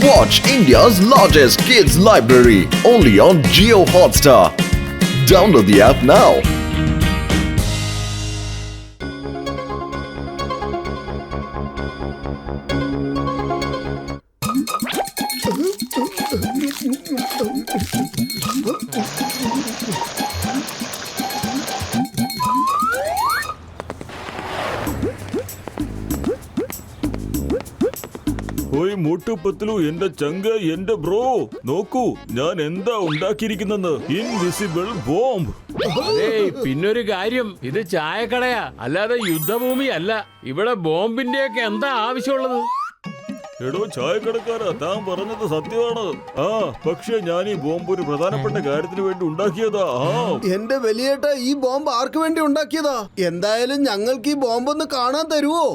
Watch India's largest kids library only on Jio Hotstar. Download the app now. ഓയ് മോട്ടു പത്ലു എന്റെ ചങ്ക എന്റെ bro നോക്കൂ ഞാൻ എന്താ ഉണ്ടാക്കിയിരിക്കുന്നെന്ന് ഇൻവിസിബിൾ ബോംബ്. പിന്നൊരു കാര്യം, ഇത് ചായക്കടയാ, അല്ലാതെ യുദ്ധഭൂമി അല്ല. ഇവിടെ ബോംബിന്റെ ഒക്കെ എന്താ ആവശ്യമുള്ളത്? എടോ ചായക്കടക്കാരാ, താൻ പറഞ്ഞത് സത്യമാണ്. പക്ഷെ ഞാൻ ഈ ബോംബ് ഒരു പ്രധാനപ്പെട്ട കാര്യത്തിന് വേണ്ടി ഉണ്ടാക്കിയതാ. എന്റെ വലിയേട്ട, ഈ ബോംബ് ആർക്ക് വേണ്ടി ഉണ്ടാക്കിയതാ? എന്തായാലും ഞങ്ങൾക്ക് ഈ ബോംബ് ഒന്ന് കാണാൻ തരുവോ?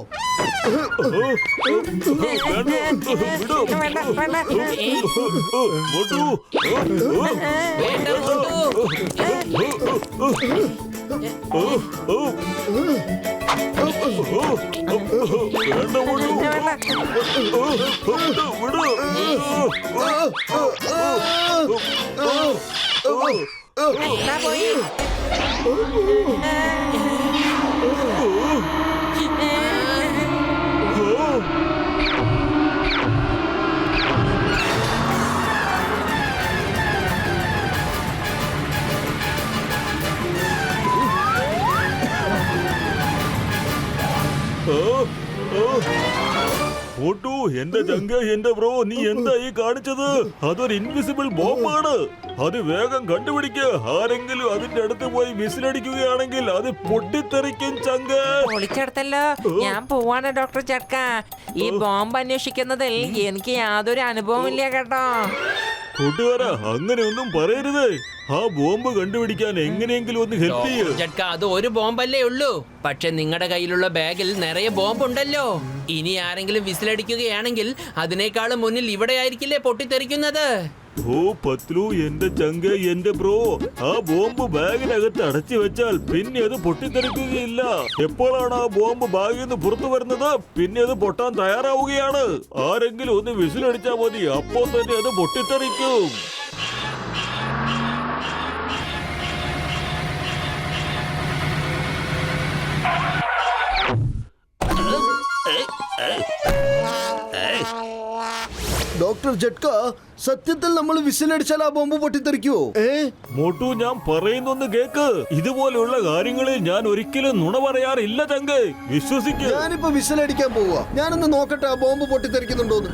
ഓട്ടു എന്റെ ചങ്ക എന്റെ ബ്രോ, നീ എന്താ ഈ കാണിച്ചത്? അതൊരു ഇൻവിസിബിൾ ബോംബാണ്. അത് വേഗം കണ്ടുപിടിക്കുക. ആരെങ്കിലും അതിന്റെ അടുത്ത് പോയി വിസിലടിക്കുകയാണെങ്കിൽ അത് പൊട്ടിത്തെറിക്കും ചങ്ക. പൊളിച്ചെടുത്തല്ലോ. ഞാൻ പോവാണ് ഡോക്ടർ ചക്ക. ഈ ബോംബ് അന്വേഷിക്കുന്നതിൽ എനിക്ക് യാതൊരു അനുഭവം ഇല്ല കേട്ടോ. കൂട്ടുകാരാ, അങ്ങനെയൊന്നും പറയരുത്. ആ ബോംബ് കണ്ടുപിടിക്കാൻ എങ്ങനെയെങ്കിലും ഒന്ന് ഹെൽപ്പ് ചെയ്യ്. ജഡ്ക, അത് ഒരു ബോംബല്ലേ ഉള്ളൂ. പക്ഷെ നിങ്ങളുടെ കയ്യിലുള്ള ബാഗിൽ നിറയെ ബോംബ് ഉണ്ടല്ലോ. ഇനി ആരെങ്കിലും വിസിലടിക്കുകയാണെങ്കിൽ അതിനേക്കാളും മുന്നിൽ ഇവിടെ ആയിരിക്കില്ലേ പൊട്ടിത്തെറിക്കുന്നത്. ഓ പത്ലു എന്റെ ചങ്ക എന്റെ ബ്രോ, ആ ബോംബ് ബാഗിനകത്ത് അടച്ചു വെച്ചാൽ പിന്നെ അത് പൊട്ടിത്തെറിക്കുകയില്ല. എപ്പോഴാണ് ആ ബോംബ് ബാഗിൽ നിന്ന് പുറത്തു വരുന്നത്, പിന്നെ അത് പൊട്ടാൻ തയ്യാറാവുകയാണ്. ആരെങ്കിലും ഒന്ന് വിസിലടിച്ചാൽ മതി, അപ്പോൾ തന്നെ അത് പൊട്ടിത്തെറിക്കും. ഡോക്ടർ ജഡ്ക, സത്യത്തിൽ നമ്മൾ വിസിലടിച്ചാൽ ആ ബോംബ് പൊട്ടിത്തെറിക്കുവോ? മോട്ടു, ഞാൻ പറയുന്നൊന്ന് കേക്ക്. ഇതുപോലെയുള്ള കാര്യങ്ങളിൽ ഞാൻ ഒരിക്കലും നുണ പറയാറില്ല ചങ്ക്, വിശ്വസിക്ക്. ഞാനിപ്പോ വിസിലടിക്കാൻ പോവാ. ഞാനൊന്ന് നോക്കട്ടെ ആ ബോംബ് പൊട്ടിത്തെറിക്കുന്നുണ്ടോന്ന്.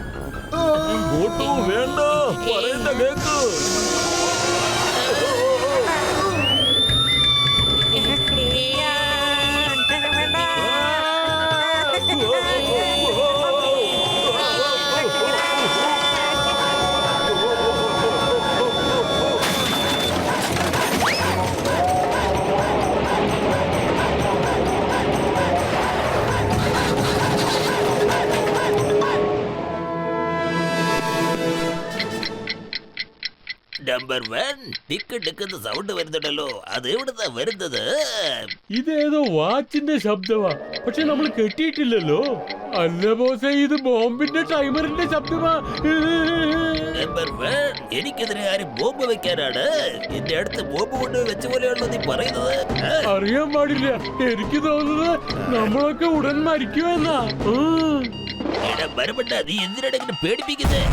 മോട്ടു വേണ്ട, പറയണ്ട കേക്ക്. നമ്പർ 1 ടിക്ക് ടിക്കുന്ന സൗണ്ട് വരുന്നുണ്ടല്ലോ. അത് എവിടുന്നാ വരുന്നത്? ഇതേതോ വാച്ചിന്റെ ശബ്ദമാ, പക്ഷെ നമ്മൾ കെട്ടിയിട്ടില്ലല്ലോ. അല്ല ബോസേ, ഇത് ബോംബിന്റെ ടൈമറിന്റെ ശബ്ദമാ. നമ്പർ 1, എനിക്കെതിരെ ആരും ബോംബ് വെക്കാനാണ് എന്റെ അടുത്ത് ബോംബ് കൊണ്ട് വെച്ച പോലെയാണല്ലോ നീ പറയുന്നത്. അറിയാൻ പാടില്ല. എനിക്ക് തോന്നുന്നത് നമ്മളൊക്കെ ഉടൻ മരിക്കുമെന്നാ. മരമണ്ട, നീ എന്തിനാണ് ഇങ്ങനെ പേടിപ്പിക്കുന്നേ?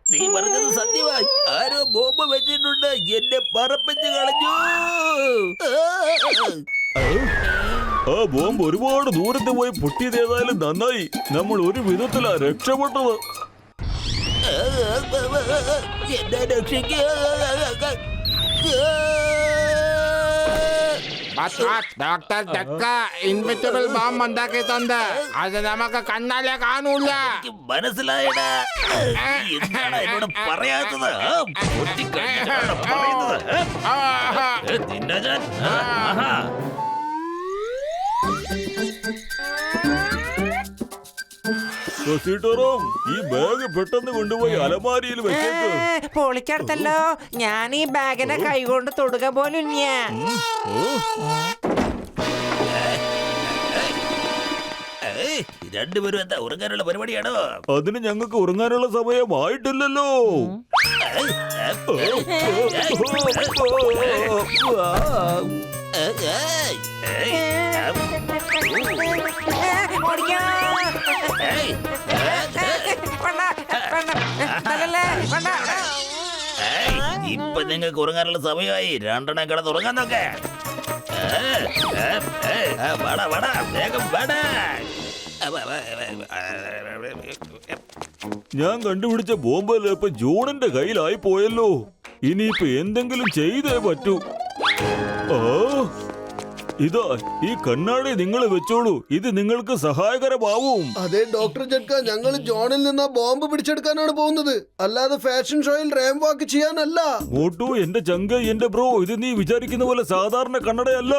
നീ പറഞ്ഞത് സത്യമായി. ആരോ ബോംബ് വെച്ചിട്ടുണ്ട്, എന്നെ പറപ്പിച്ച് കളഞ്ഞു. ആ ബോംബ് ഒരുപാട് ദൂരത്ത് പോയി പൊട്ടിയത് ഏതായാലും നന്നായി. നമ്മൾ ഒരു വിധത്തിലാ രക്ഷപ്പെട്ടത്. എന്നെ രക്ഷിക്കുക. ഡോക്ടർ ചക്ക ഇൻവിസിബിൾ ബോംബ് ഉണ്ടാക്കിയിട്ടുണ്ട്. അത് നമുക്ക് കണ്ണാലെ കാണൂല. മനസ്സിലായടാ. എന്താണ് എന്നോട് പറയാത്തത്? പറയുന്നത് നിന്നെ ഞാൻ ഈ ബാഗ് പെട്ടെന്ന് കൊണ്ടുപോയി അലമാരിയിൽ വെച്ചേക്ക്. പൊളിച്ചെടുത്തല്ലോ. ഞാൻ ഈ ബാഗിനെ കൈകൊണ്ട് തൊടുക പോലും ഇല്ല. രണ്ടുപേരും എന്താ ഉറങ്ങാനുള്ള പരിപാടിയാണോ? അതിന് ഞങ്ങൾക്ക് ഉറങ്ങാനുള്ള സമയമായിട്ടില്ലല്ലോ. ഇപ്പൊ നിങ്ങൾക്ക് ഉറങ്ങാനുള്ള സമയമായി. രണ്ടെണ്ണം കിടന്ന് ഉറങ്ങാൻ നോക്കേ. വാടാ വാടാ, വേഗം വാടാ. ഞാൻ കണ്ടുപിടിച്ച ബോംബെല്ലാം ഇപ്പൊ ജോണിന്റെ കയ്യിലായി പോയല്ലോ. ഇനിയിപ്പൊ എന്തെങ്കിലും ചെയ്തേ പറ്റൂ. ആ, ഇതാ ഈ കണ്ണാടി നിങ്ങൾ വെച്ചോളൂ. ഇത് നിങ്ങൾക്ക് സഹായകരമാവും. അതെ ഡോക്ടർ ജഡ്ക, ഞങ്ങൾ ജോണിൽ നിന്ന് ആ ബോംബ് പിടിച്ചെടുക്കാനാണ് പോകുന്നത്, അല്ലാതെ ഫാഷൻ ഷോയിൽ റാം വാക്ക് ചെയ്യാനല്ല. മോട്ടു, എന്റെ ചങ്ക, എന്റെ ബ്രോ, ഇത് നീ വിചാരിക്കുന്ന പോലെ സാധാരണ കണ്ണടയല്ല.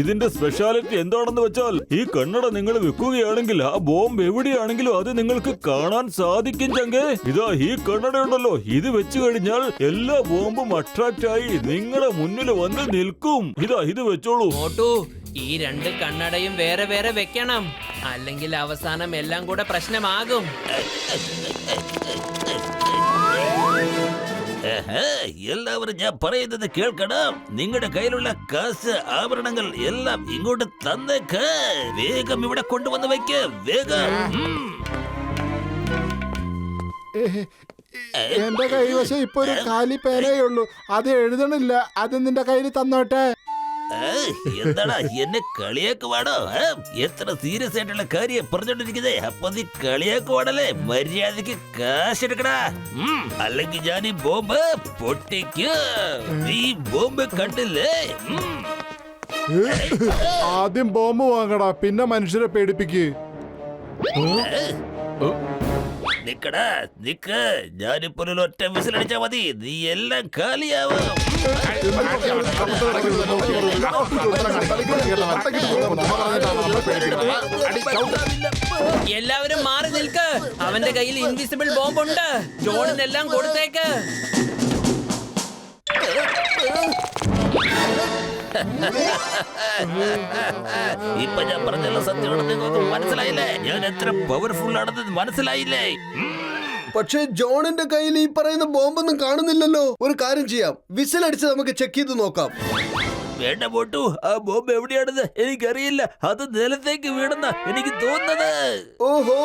ഇതിന്റെ സ്പെഷ്യാലിറ്റി എന്താണെന്ന് വെച്ചാൽ ഈ കണ്ണട നിങ്ങൾ വെക്കുകയാണെങ്കിൽ ആ ബോംബ് എവിടെയാണെങ്കിലും അത് നിങ്ങൾക്ക് കാണാൻ സാധിക്കും ചങ്കേ. ഇതാ ഈ കണ്ണടയുണ്ടല്ലോ, ഇത് വെച്ച് കഴിഞ്ഞാൽ എല്ലാ ബോംബും അട്രാക്ട് ആയി നിങ്ങളുടെ മുന്നിൽ വന്ന് നിൽക്കും. ഇതാ ഇത് വെച്ചോളൂ. മോട്ടു, ഈ രണ്ട് കണ്ണടയും വേറെ വേറെ വെക്കണം, അല്ലെങ്കിൽ അവസാനം എല്ലാം കൂടെ പ്രശ്നമാകും. എല്ലാവരും ഞാൻ പറയുന്നത് കേൾക്കണം. നിങ്ങളുടെ കയ്യിലുള്ള കാശ്, ആഭരണങ്ങൾ എല്ലാം ഇങ്ങോട്ട് തന്നേക്ക്. വേഗം ഇവിടെ കൊണ്ടുവന്ന് വെക്ക്, വേഗം. എന്റെ കൈവശം ഇപ്പൊ ഒരു കാലി പേനയേ ഉള്ളൂ, അത് എഴുതണില്ല. അത് നിന്റെ കയ്യിൽ തന്നോട്ടെ. എന്താടാ എന്നെ കളിയാക്കുവാണോ? എത്ര സീരിയസ് ആയിട്ടുള്ള കാര്യം പറഞ്ഞോണ്ടിരിക്കുന്നേ. അപ്പൊ നീ കളിയാക്കുവാണല്ലേ? മര്യാദക്ക് കാശെടുക്കടാ, അല്ലെങ്കിൽ ഞാൻ ഈ ബോംബ് പൊട്ടിക്കും. ഈ ബോംബ് കണ്ടില്ലേ? ആദ്യം ബോംബ് വാങ്ങടാ, പിന്നെ മനുഷ്യരെ പേടിപ്പിക്ക്. നിക്കടാ നിക്ക്, ഞാനിപ്പോ ഒരു ഒറ്റ വിസിലടിച്ചാ മതി, നീ എല്ലാം കാലിയാവും. എല്ലാവരും മാറി നിൽക്ക്. അവന്റെ കയ്യിൽ ഇൻവിസിബിൾ ബോംബ് ഉണ്ട്. ജോണിനെല്ലാം കൊടുത്തേക്ക്. ഇപ്പൊ ഞാൻ പറഞ്ഞല്ലോ സത്യമാണെന്ന് നിങ്ങൾക്ക് മനസ്സിലായില്ലേ? ഞാൻ എത്ര പവർഫുൾ ആണെന്ന് മനസ്സിലായില്ലേ? പക്ഷേ ജോണിന്റെ കയ്യിൽ ഈ പറയുന്ന ബോംബൊന്നും കാണുന്നില്ലല്ലോ. ഒരു കാര്യം ചെയ്യാം, വിസിലടിച്ച് നമുക്ക് ചെക്ക് ചെയ്ത് നോക്കാം. വേണ്ട പോട്ടു, ആ ബോംബ് എവിടെയാണെന്ന് എനിക്കറിയില്ല. അത് നിലത്തേക്ക് വീണെന്ന എനിക്ക് തോന്നുന്നത്. ഓഹോ,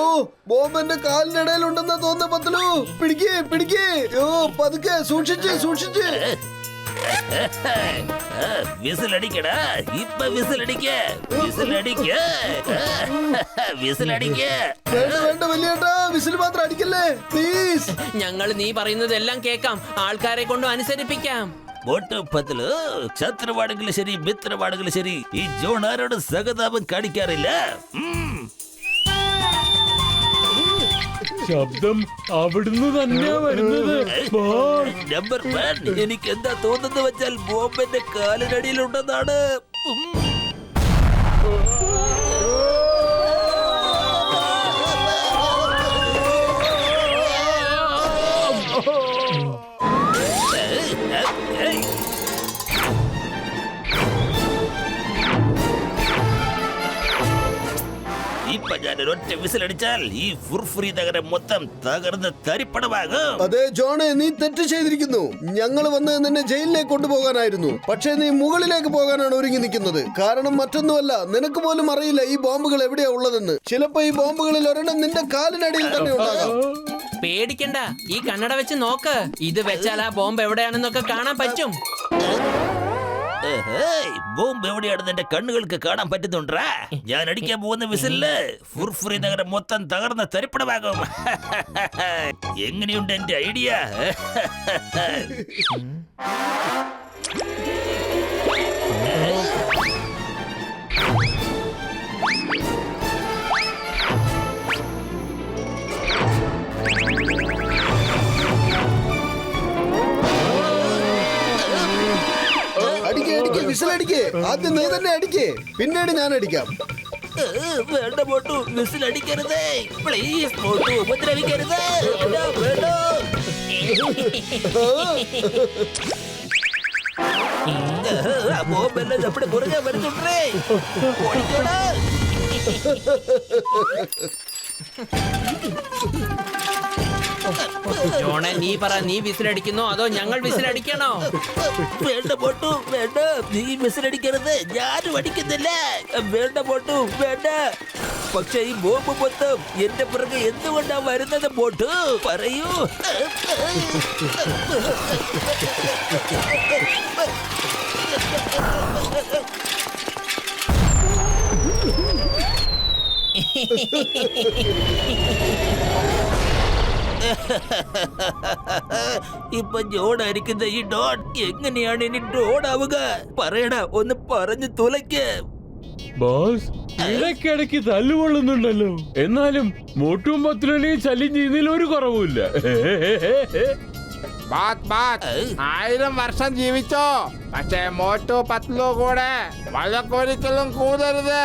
ബോംബ് എന്റെ കാലിനിടയിലുണ്ടെന്നാ തോന്നുന്ന പത്തലു. പിടിക്കേ പിടിക്കേ, പതുക്കെ, സൂക്ഷിച്ച് സൂക്ഷിച്ച്. വിസിലടിക്കടാ, ഇപ്പൊ വിസിലടിക്ക, വിസിലടിക്ക, വിസിലടിക്ക. വേണ്ട വേണ്ട വലിയേട്ടാ, വിസിൽ മാത്രം അടിക്കല്ലേ പ്ലീസ്. ഞങ്ങൾ നീ പറയുന്നതെല്ലാം കേൾക്കാം, ആൾക്കാരെ കൊണ്ട് അനുസരിപ്പിക്കാം. ബോട്ടുപ്പത്തില് ശത്രുവാണെങ്കിലും ശരി, മിത്രമാണെങ്കിലും ശരി, ഈ ജോൺ ആരോട് സഹതാപം കാണിക്കാറില്ല. ശബ്ദം അവിടുന്ന് തന്നെയാ വരുന്നത്. നമ്പർ 1, എനിക്ക് എന്താ തോന്നുന്നത് വെച്ചാൽ ബോംബിന്റെ കാലിനടിയിലുണ്ടെന്നാണ്. ഇപ്പൊ ഞാൻ ഒരൊറ്റ വിസിലടിച്ചാൽ ഈ ഫുർഫുരി നഗരം മൊത്തം തകർന്ന് തരിപ്പണമാകും. അതെ ജോണെ, നീ തെറ്റ് ചെയ്തിരിക്കുന്നു. ഞങ്ങൾ വന്ന് നിന്നെ ജയിലിലേക്ക് കൊണ്ടുപോകാനായിരുന്നു, പക്ഷേ നീ മുകളിലേക്ക് പോകാനാണ് ഒരുങ്ങി നിൽക്കുന്നത്. കാരണം മറ്റൊന്നുമല്ല, നിനക്ക് പോലും അറിയില്ല ഈ ബോംബുകൾ എവിടെയാ ഉള്ളതെന്ന്. ചിലപ്പോ ഈ ബോംബുകളിൽ ഒരെണ്ണം നിന്റെ കാലിനടിയിൽ തന്നെ ഉണ്ടാകാം. പേടിക്കണ്ട, ഈ കണ്ണട വെച്ച് നോക്ക്. ഇത് വെച്ചാൽ ആ ബോംബ് എവിടെയാണെന്നൊക്കെ കാണാൻ പറ്റും. ബോംബ് എവിടെയാണെന്ന് എന്റെ കണ്ണുകൾക്ക് കാണാൻ പറ്റുന്നുണ്ടാ. ഞാൻ അടിക്കാൻ പോകുന്ന വിസിലില് ഫുർഫുറി നഗരം മൊത്തം തകർന്ന തരിപ്പണമാകും. എങ്ങനെയുണ്ട് എന്റെ ഐഡിയ? വിസിലടിക്കേ, ആദ്യം നീ തന്നെ അടിക്കേ, പിന്നീട് ഞാൻ അടിക്കാം. വേണ്ട പോട്ടു, വിസിലടിക്കരുതേ പ്ലീസ്. പോട്ടു ഉപദ്രവിക്കരുത്. ബോംബെല്ലാം നമ്മുടെ പുറകെ വരുന്നുണ്ടേ. ഓടിക്കോടാ. ജോണെ നീ പറ, നീ വിസിലടിക്കുന്നോ അതോ ഞങ്ങൾ വിസിലടിക്കണോ? വേണ്ട പോട്ടു വേണ്ട, നീ വിസിലടിക്കരുത്, ഞാനും അടിക്കുന്നില്ല. വേണ്ട പോട്ടു വേണ്ട. പക്ഷെ ഈ ബോംബ് മൊത്തം എന്റെ പുറകെ എന്തുകൊണ്ടാ വരുന്നത് പോട്ടു? പറയൂ. ഇപ്പൊ ജോണായിരിക്കുന്ന ഈ ഡോൺ എങ്ങനെയാണ് ഇനി ഡോൺ ആവുക? പറയടാ, ഒന്ന് പറഞ്ഞു തുലയ്ക്ക്. ബോസ് ഇടയ്ക്കിടയ്ക്ക് തല്ലുകൊള്ളുന്നുണ്ടല്ലോ, എന്നാലും മോട്ടും പത്ലുവിനെയും ശല്യം ചെയ്യുന്നതിൽ ഒരു കുറവുമില്ല. ബാത് ബാത് 1000 വർഷം ജീവിച്ചോ, പക്ഷേ മോട്ടു പത്ലു കൂടെ വഴക്കൊരിക്കലും കൂടരുത്.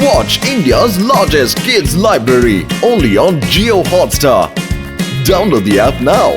Watch India's largest kids library only on Geo Hotstar. Download the app now.